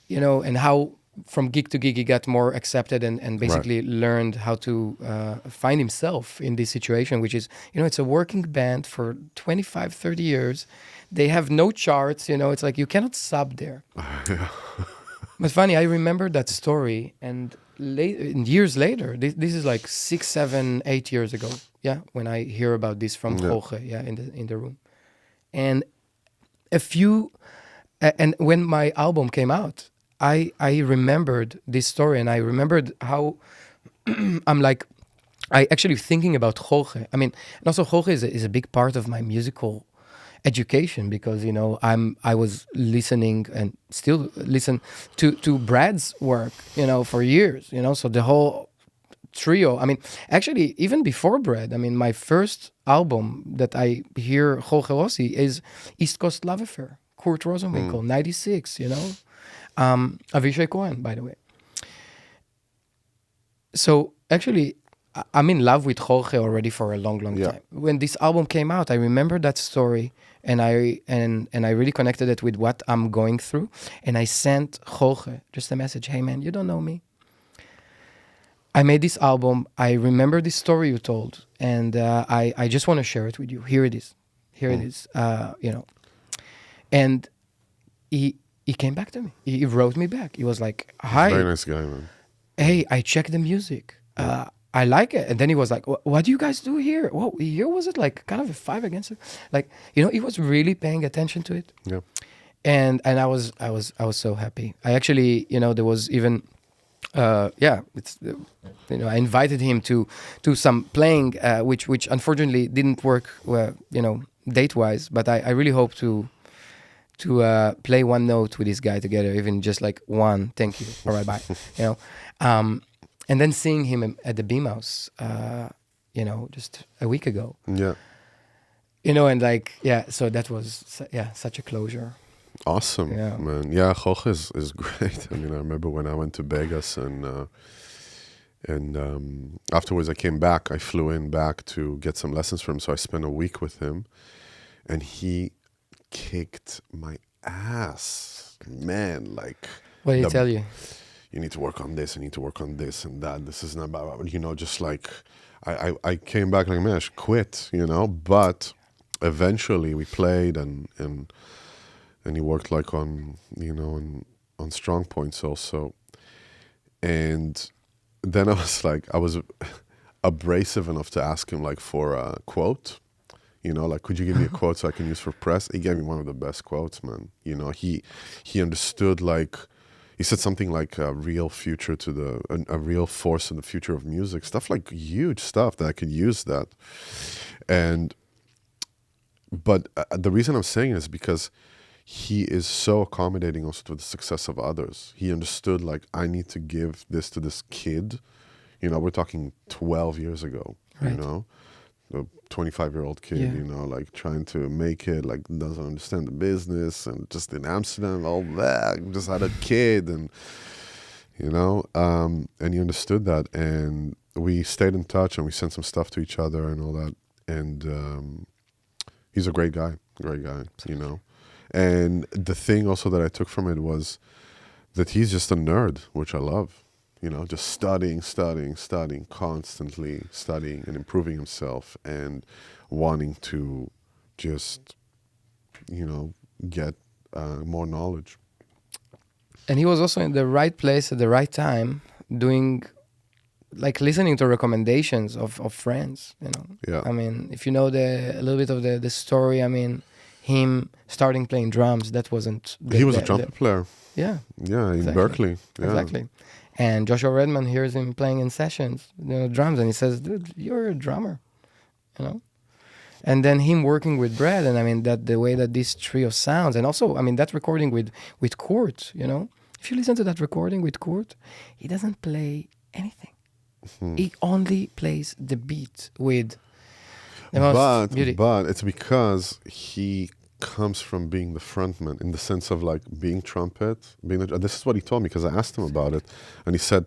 and how from gig to gig he got more accepted and basically learned how to find himself in this situation, which is, it's a working band for 25, 30 years. They have no charts, it's like you cannot sub there. But funny, I remember that story, and years later, this is like 6, 7, 8 years ago. Yeah, when I hear about this from Jorge, in the room, and and when my album came out, I remembered this story, and I remembered how I'm like, I actually thinking about Jorge. I mean, and also Jorge is a big part of my musical education, because I was listening and still listen to Brad's work for years, so the whole trio. I mean, actually, even before Brad, I mean, my first album that I hear Jorge Rossi is East Coast Love Affair, Kurt Rosenwinkel, 96, Avishai Cohen, by the way. So actually, I'm in love with Jorge already for a long time. When this album came out, I remember that story, and I really connected it with what I'm going through. And I sent Jorge just a message: "Hey man, you don't know me. I made this album. I remember this story you told, and I just want to share it with you. Here it is. Here it is. And he came back to me. He wrote me back. He was like, "Hi, Very nice guy, man. Hey, I checked the music. I like it." And then he was like, "What do you guys do here? Whoa, here was it like kind of a 5 against it?" Like, he was really paying attention to it. Yeah. And I was so happy. I actually, there was even, it's, I invited him to some playing, which unfortunately didn't work, date wise. But I really hope to play one note with this guy together, even just like one. Thank you. All right, bye. And then seeing him at the Beam House, just a week ago. Yeah. And like, so that was, such a closure. Awesome, man. Yeah, Jorge is great. I mean, I remember when I went to Vegas, and afterwards I came back. I flew in back to get some lessons from him, so I spent a week with him, and he kicked my ass, man. Like, What did he tell you? You need to work on this, I need to work on this and that. This is not about, just like, I came back like, man, I should quit, but eventually we played and he worked like on, on strong points also. And then I was abrasive enough to ask him like for a quote. Like, could you give me a quote so I can use for press? He gave me one of the best quotes, man. He understood, like, he said something like a real future to a real force in the future of music, stuff like huge stuff that I could use that. But the reason I'm saying is because he is so accommodating also to the success of others. He understood, like, I need to give this to this kid. We're talking 12 years ago, Right. a 25-year-old kid, Yeah. like trying to make it, like doesn't understand the business, and just in Amsterdam, all that, just had a kid, and and he understood that, and we stayed in touch, and we sent some stuff to each other and all that, and he's a great guy, And the thing also that I took from it was that he's just a nerd, which I love. Just studying, constantly studying and improving himself and wanting to just, get more knowledge. And he was also in the right place at the right time, doing, like, listening to recommendations of friends. Yeah. I mean, if you know a little bit of the story, I mean, him starting playing drums, that wasn't. He was a trumpet player. Yeah. Yeah, in Exactly. Berkeley. Yeah. Exactly. And Joshua Redman hears him playing in sessions, drums, and he says, "Dude, you're a drummer," And then him working with Brad, and I mean that the way that this trio sounds, and also I mean that recording with Kurt, if you listen to that recording with Kurt, he doesn't play anything. He only plays the beat with the most beauty. But it's because he comes from being the frontman in the sense of like being trumpet. This is what he told me because I asked him about it, and he said,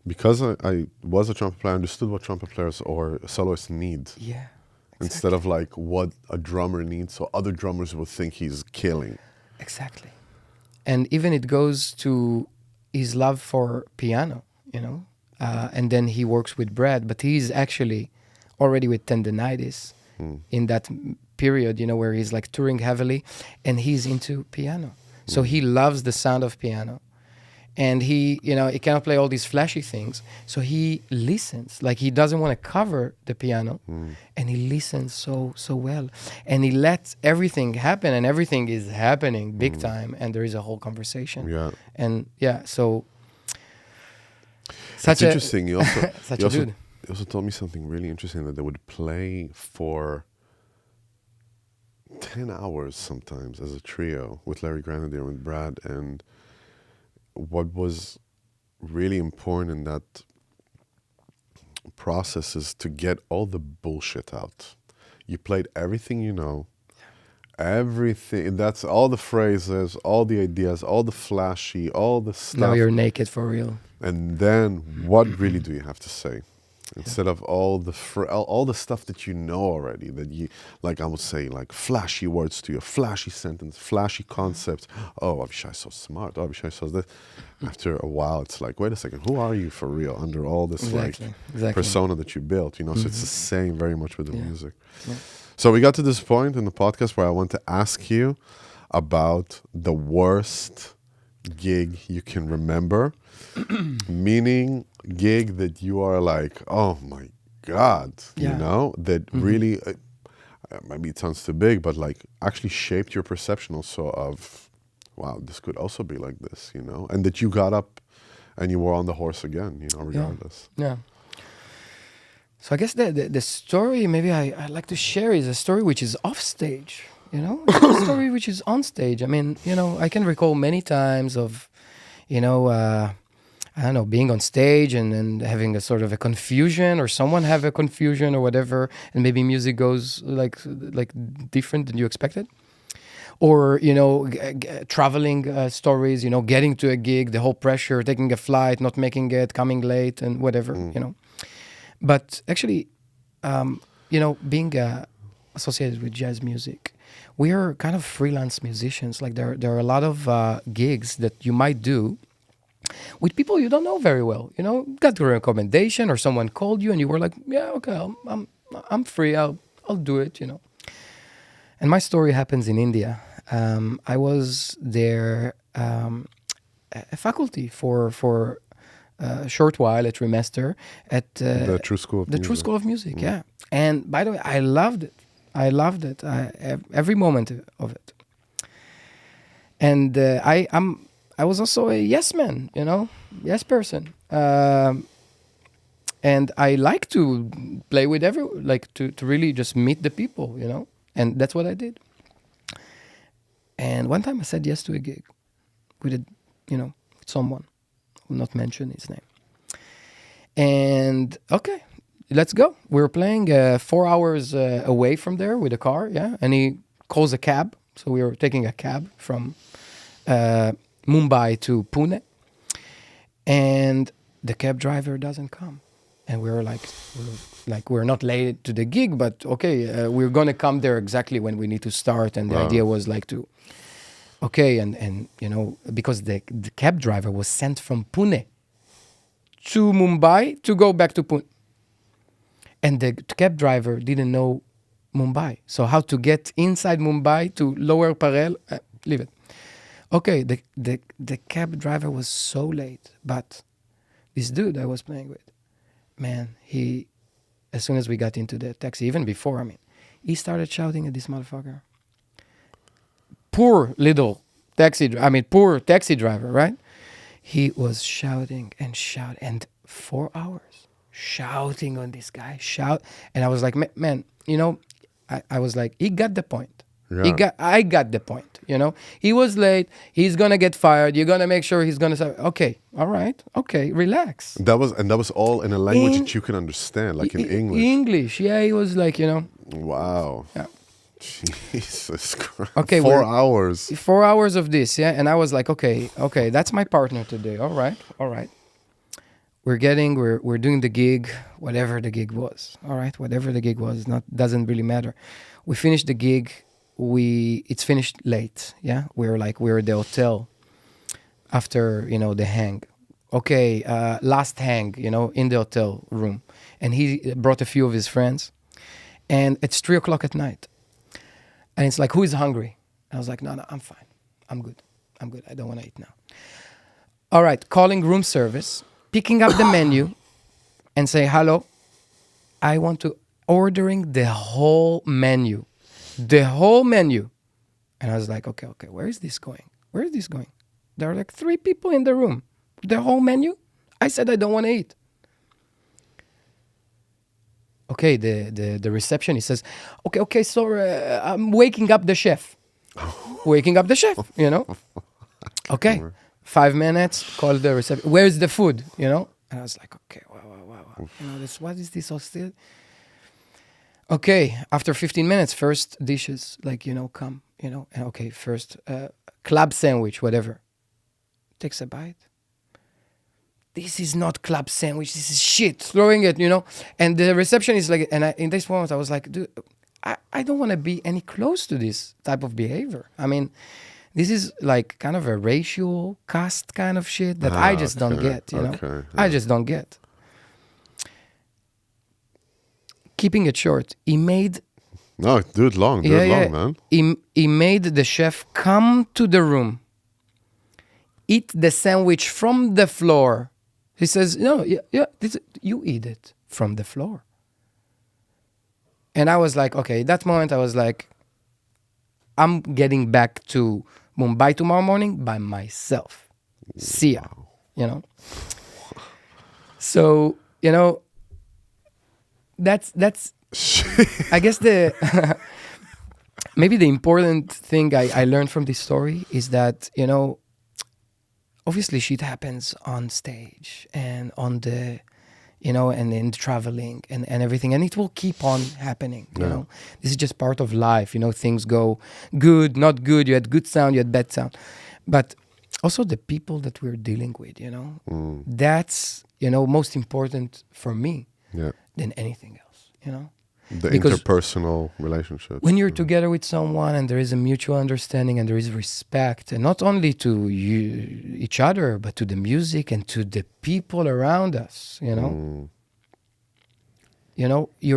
because I was a trumpet player, I understood what trumpet players or soloists need. Yeah. Exactly. Instead of like what a drummer needs, so other drummers will think he's killing. Exactly. And even it goes to his love for piano, and then he works with Brad, but he's actually already with tendinitis in that period, where he's like touring heavily, and he's into piano. So he loves the sound of piano. And he cannot play all these flashy things. So he listens, like he doesn't want to cover the piano, and he listens so well. And he lets everything happen, and everything is happening big time, and there is a whole conversation. Yeah. And so It's interesting. You also, such a dude. He also told me something really interesting, that they would play for 10 hours sometimes as a trio with Larry Grenadier and with Brad, and what was really important in that process is to get all the bullshit out. You played everything everything, that's all the phrases, all the ideas, all the flashy, all the stuff. Now you're naked for real. And then what really do you have to say? Instead of all the stuff that you know already, that you, like I would say, like flashy words to you, flashy sentence, flashy concepts. Oh, Avishai is so smart. Oh, Avishai says this. After a while, it's like, wait a second, who are you for real under all this Exactly. persona that you built? So it's the same very much with the music. Yeah. So we got to this point in the podcast where I want to ask you about the worst gig you can remember, meaning gig that you are like, oh my God, that really, maybe it sounds too big, but like actually shaped your perception also of, wow, this could also be like this, and that you got up and you were on the horse again, regardless. Yeah. So I guess the story maybe I'd like to share is a story which is off stage, It's a story which is on stage. I mean, I can recall many times of, I don't know, being on stage and having a sort of a confusion, or someone have a confusion or whatever, and maybe music goes like different than you expected. Or, traveling stories, getting to a gig, the whole pressure, taking a flight, not making it, coming late and whatever, But actually, being associated with jazz music, we are kind of freelance musicians. Like there are a lot of gigs that you might do with people you don't know very well. Got a recommendation or someone called you and you were like, yeah, okay, I'm free. I'll do it. And my story happens in India. I was there a faculty for a short while, a trimester at The True School of the True Music. School of Music. Yeah, and by the way, I loved it. I loved it. Every moment of it. And I was also a yes man, yes person. And I like to play with to really just meet the people, and that's what I did. And one time I said yes to a gig with someone, I will not mention his name. And okay, let's go. We were playing 4 hours away from there with a car, yeah. And he calls a cab, so we were taking a cab from Mumbai to Pune, and the cab driver doesn't come. And we're we're not late to the gig, but okay, we're gonna come there exactly when we need to start. And the idea was and because the cab driver was sent from Pune to Mumbai to go back to Pune, and the cab driver didn't know Mumbai, so how to get inside Mumbai to Lower Parel? Leave it. Okay, the cab driver was so late, but this dude I was playing with, man, he, as soon as we got into the taxi, even before, he started shouting at this motherfucker. Poor taxi driver, right? He was shouting and 4 hours shouting on this guy, and I was like, man, I was like, he got the point. Yeah. I got the point, He was late. He's gonna get fired. You're gonna make sure he's gonna say, okay, all right, okay, relax. That was all in a language that you can understand, like in English. English, yeah. He was like, Wow. Yeah. Jesus Christ. Okay, 4 hours. 4 hours of this, yeah. And I was like, okay, that's my partner today. All right. We're doing the gig, whatever the gig was. All right, whatever the gig was, doesn't really matter. We finished the gig. It's finished late, yeah. We're at the hotel after the hang. Okay, last hang, in the hotel room, and he brought a few of his friends, and it's 3:00 at night, and it's like, who is hungry? I was like, no, I'm fine, I'm good, I don't want to eat now. All right, calling room service, picking up the menu, and say, hello, I want to ordering the whole menu. And I was like, okay, where is this going? There are like 3 people in the room. The whole menu? I said I don't want to eat. Okay, the receptionist says, okay, sorry, I'm waking up the chef. Okay, 5 minutes, call the reception. Where's the food? And I was like, okay, wow. What is this hostility? Okay, after 15 minutes, first dishes, come, and okay, first club sandwich, whatever. Takes a bite. This is not club sandwich, this is shit, throwing it, And the receptionist, in this moment, I was like, dude, I don't want to be any close to this type of behavior. This is like kind of a racial, caste kind of shit that I just don't get, Okay, I just don't get. Keeping it short, he made... No, do it long, man. He made the chef come to the room, eat the sandwich from the floor. He says, no, you eat it from the floor. And I was like, okay, at that moment I was like, I'm getting back to Mumbai tomorrow morning by myself. See ya, So, that's I guess maybe the important thing I learned from this story is that, obviously shit happens on stage and on the, and in traveling and everything. And it will keep on happening, This is just part of life, things go good, not good. You had good sound, you had bad sound. But also the people that we're dealing with, that's, most important for me than anything else, The Because interpersonal relationships. when you're together with someone and there is a mutual understanding and there is respect, and not only to each other, but to the music and to the people around us, you're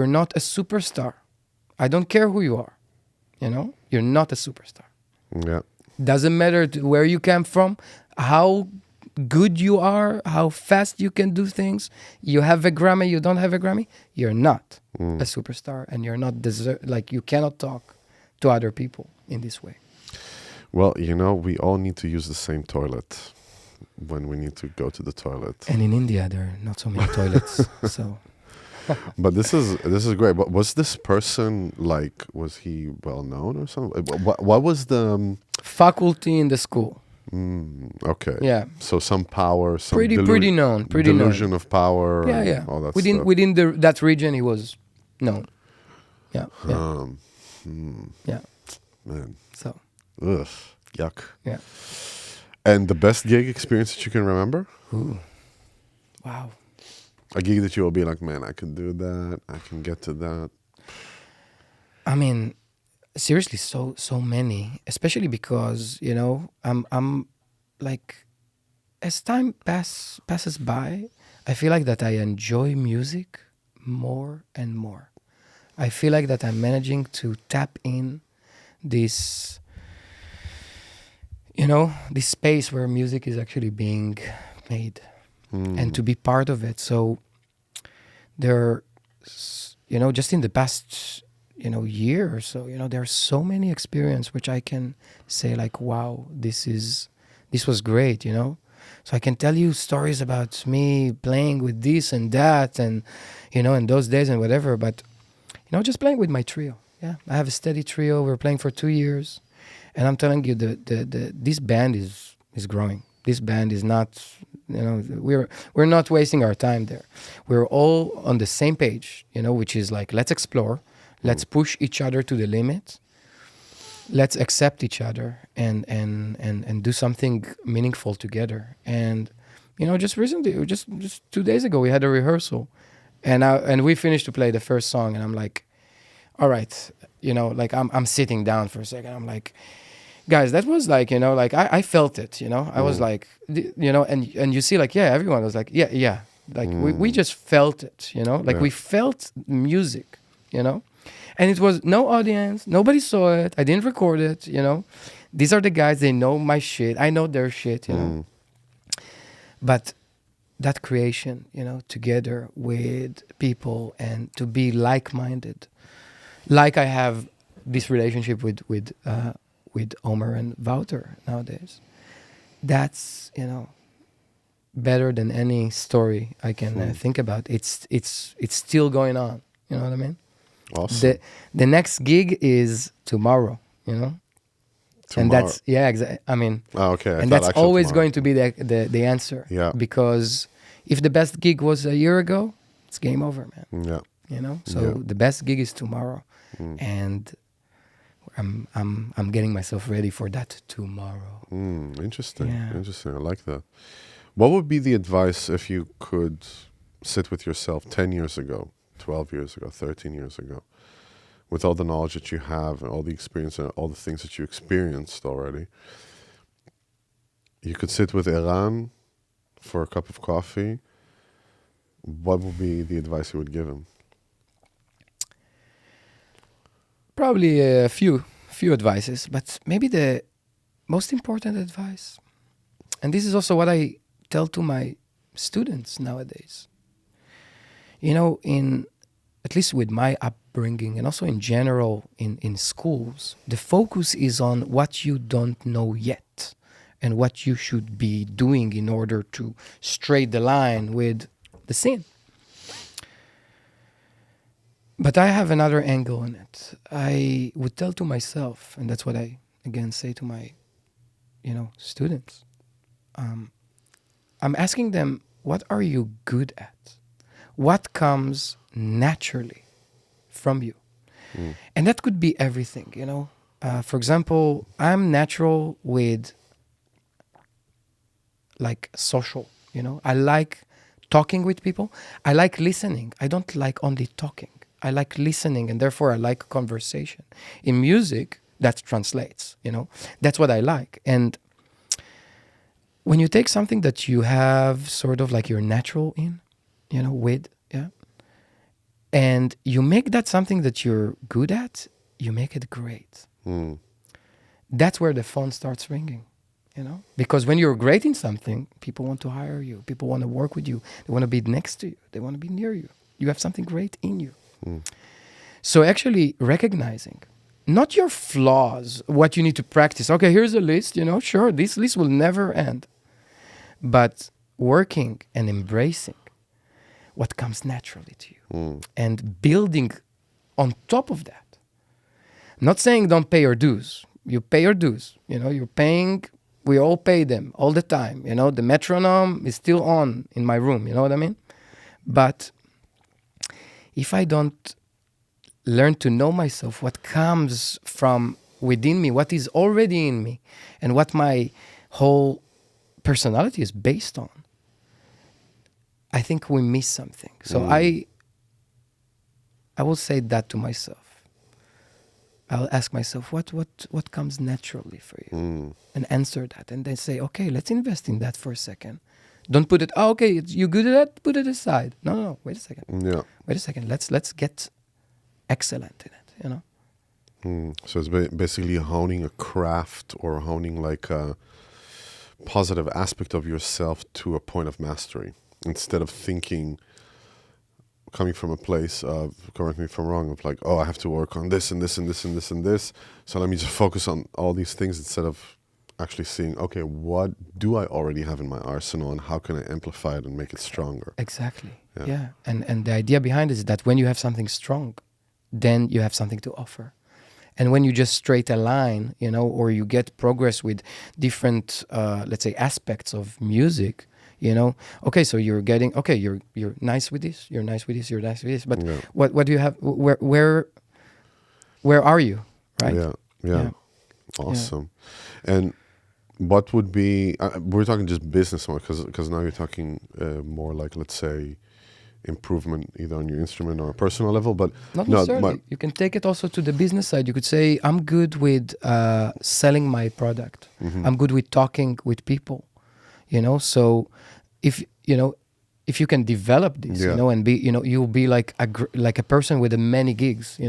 not a superstar. I don't care who you are, you're not a superstar. Yeah. Doesn't matter where you came from, how good you are, how fast you can do things. You have a Grammy, you don't have a Grammy. You're not a superstar, and you're not like you cannot talk to other people in this way. Well, you know, we all need to use the same toilet when we need to go to the toilet. And in India, there are not so many toilets. So, But this is great. But was this person like? Was he well known or something? What was the? faculty in the school. Okay. Yeah. So some power, some Pretty known. Pretty delusion known. of power. Yeah, and yeah. all that Within stuff. within that region, he was known. Yeah. Yeah. Yeah. Man. So. Ugh. Yuck. Yeah. And the best gig experience that you can remember? Ooh. Wow. A gig that you will be like, man, I can do that. I can get to that. I mean, seriously, so many, especially because I'm like, as time passes by, I feel like that I enjoy music more and more. I feel like that I'm managing to tap in this, this space where music is actually being made and to be part of it. So there, just in the past, year or so, there are so many experiences which I can say like, wow, this was great, So I can tell you stories about me playing with this and that and, in those days and whatever, but, just playing with my trio. Yeah, I have a steady trio. We're playing for 2 years. And I'm telling you, this band is growing. This band is not, we're not wasting our time there. We're all on the same page, which is like, let's explore, let's push each other to the limit, let's accept each other and do something meaningful together. And just recently, just 2 days ago, we had a rehearsal, and we finished to play the first song, and I'm like, all right, like I'm sitting down for a second. I'm like, guys, that was like, like I felt it, I was like, and you see like, yeah, everyone was like, yeah. Like we just felt it, like we felt music, and it was no audience. Nobody saw it. I didn't record it, These are the guys, they know my shit. I know their shit, But that creation, together with people and to be like-minded, like I have this relationship with Omer and Wouter nowadays. That's better than any story I can think about. It's still going on. You know what I mean? Awesome. The next gig is tomorrow. Tomorrow. And that's exactly. I mean, okay. and that's always tomorrow. going to be the answer. Yeah. Because if the best gig was a year ago, it's game over, man. Yeah. So the best gig is tomorrow, and I'm getting myself ready for that tomorrow. Interesting. Yeah. Interesting. I like that. What would be the advice if you could sit with yourself 10 years ago, 12 years ago, 13 years ago, with all the knowledge that you have and all the experience and all the things that you experienced already? You could sit with Eran for a cup of coffee. What would be the advice you would give him? Probably a few advices, but maybe the most important advice, and this is also what I tell to my students nowadays. In at least with my upbringing and also in general in schools, the focus is on what you don't know yet and what you should be doing in order to straight the line with the scene. But I have another angle on it. I would tell to myself, and that's what I, again, say to my, students. I'm asking them, what are you good at? What comes naturally from you? And that could be everything, For example, I'm natural with, like, social, I like talking with people. I like listening. I don't like only talking. I like listening, and therefore I like conversation. In music, that translates, That's what I like. And when you take something that you have sort of like you're natural in, and you make that something that you're good at, you make it great. That's where the phone starts ringing, Because when you're great in something, people want to hire you. People want to work with you. They want to be next to you. They want to be near you. You have something great in you. So actually recognizing not your flaws, what you need to practice. Okay, here's a list, sure, this list will never end. But working and embracing what comes naturally to you and building on top of that. Not saying don't pay your dues. You pay your dues. You're paying, we all pay them all the time. The metronome is still on in my room. You know what I mean? But if I don't learn to know myself, what comes from within me, what is already in me, and what my whole personality is based on, I think we miss something. So I will say that to myself. I'll ask myself, what comes naturally for you? And answer that. And then say, okay, let's invest in that for a second. Don't put it, okay, you good at that? Put it aside. No, wait a second. Yeah. Wait a second. Let's get excellent in it, So it's basically honing a craft or honing like a positive aspect of yourself to a point of mastery. Instead of thinking, coming from a place of, correct me if I'm wrong, of like, I have to work on this and this and this and this and this. So let me just focus on all these things instead of actually seeing, okay, what do I already have in my arsenal and how can I amplify it and make it stronger? Exactly. Yeah. And the idea behind it is that when you have something strong, then you have something to offer. And when you just straight a line, or you get progress with different, let's say, aspects of music, okay, so you're getting, okay, you're nice with this, you're nice with this, you're nice with this, but what do you have, where are you, right? Yeah. Awesome. And what would be, we're talking just business more, because now you're talking more like, let's say, improvement either on your instrument or a personal level, but not necessarily. You can take it also to the business side. You could say, I'm good with selling my product. I'm good with talking with people, so if you can develop this, and be, you'll be like a person with many gigs,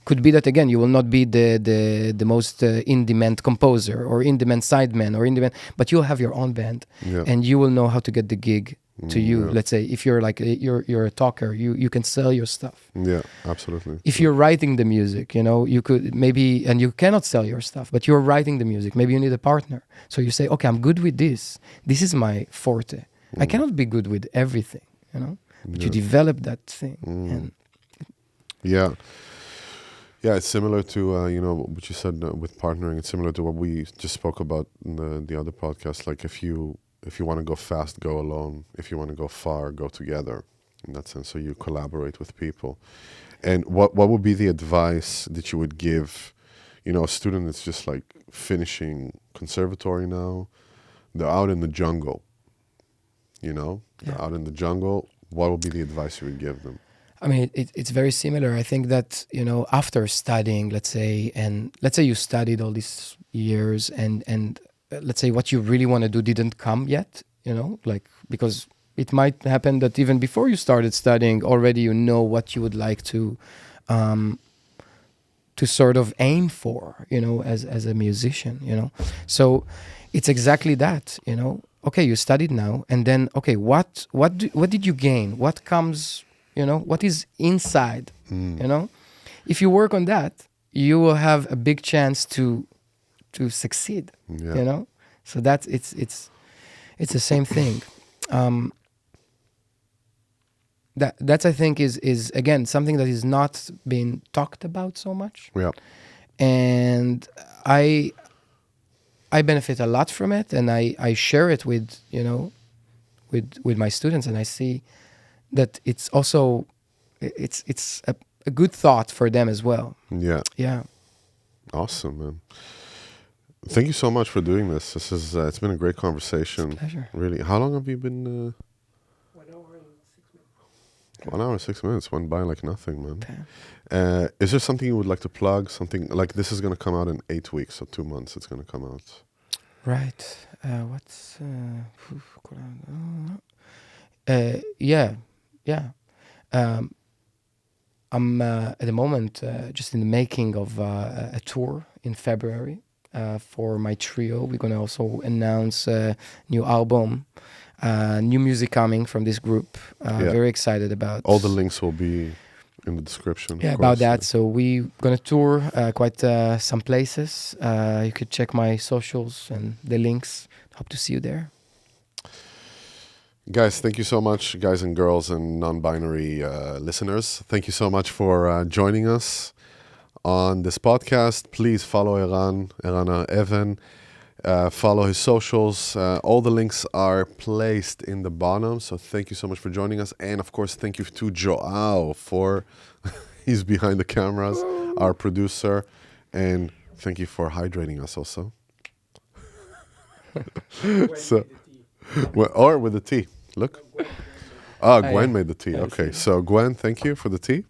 Could be that, again, you will not be the most in-demand composer or in-demand sideman or in-demand, but you'll have your own band and you will know how to get the gig to you. Let's say if you're like, you're a talker, you can sell your stuff. Yeah, absolutely. If you're writing the music, you could maybe, and you cannot sell your stuff, but you're writing the music, maybe you need a partner. So you say, okay, I'm good with this. This is my forte. I cannot be good with everything, but you develop that thing. And yeah, it's similar to what you said with partnering. It's similar to what we just spoke about in the other podcast. Like if you want to go fast, go alone. If you want to go far, go together. In that sense, so you collaborate with people. And what would be the advice that you would give, a student that's just like finishing conservatory now? They're out in the jungle. They're out in the jungle. What would be the advice you would give them? I mean, it's very similar. I think that, after studying, let's say you studied all these years and let's say what you really want to do didn't come yet, because it might happen that even before you started studying, already what you would like to sort of aim for, as a musician, So it's exactly that, Okay, you studied now, and then, okay, what did you gain? What comes, what is inside, If you work on that, you will have a big chance to succeed, So that's it's the same thing. That's I think is again something that is not being talked about so much. Yeah, and I benefit a lot from it, and I share it with with my students, and I see that it's also it's a good thought for them as well. Yeah. Awesome, man. Thank you so much for doing this. This is it's been a great conversation. It's a pleasure. Really. How long have you been? 1 hour and 6 minutes. 1 hour and 6 minutes went by like nothing, man. Okay. Is there something you would like to plug? Something like this is going to come out in 8 weeks, so 2 months. It's going to come out. Right. What's yeah. I'm at the moment just in the making of a tour in February. for my trio. We're gonna also announce a new album, new music coming from this group. Yeah. Very excited about All the links will be in the description. yeah, of about course. that. So we're gonna tour quite some places. You could check my socials and the links. Hope to see you there. Guys, thank you so much, guys and girls and non-binary listeners. Thank you so much for joining us on this podcast. Please follow Eran Har-Even. Follow his socials. All the links are placed in the bottom. So thank you so much for joining us. And of course, thank you to Joao for he's behind the cameras, our producer. And thank you for hydrating us also. So, or with the tea. Look. Gwen made the tea. Okay, so Gwen, thank you for the tea.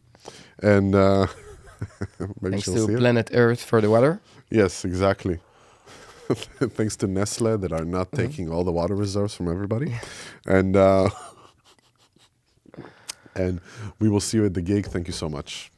And maybe Thanks she'll to see it. Planet Earth for the weather. Yes, exactly. Thanks to Nestle that are not taking all the water reserves from everybody. And and we will see you at the gig. Thank you so much.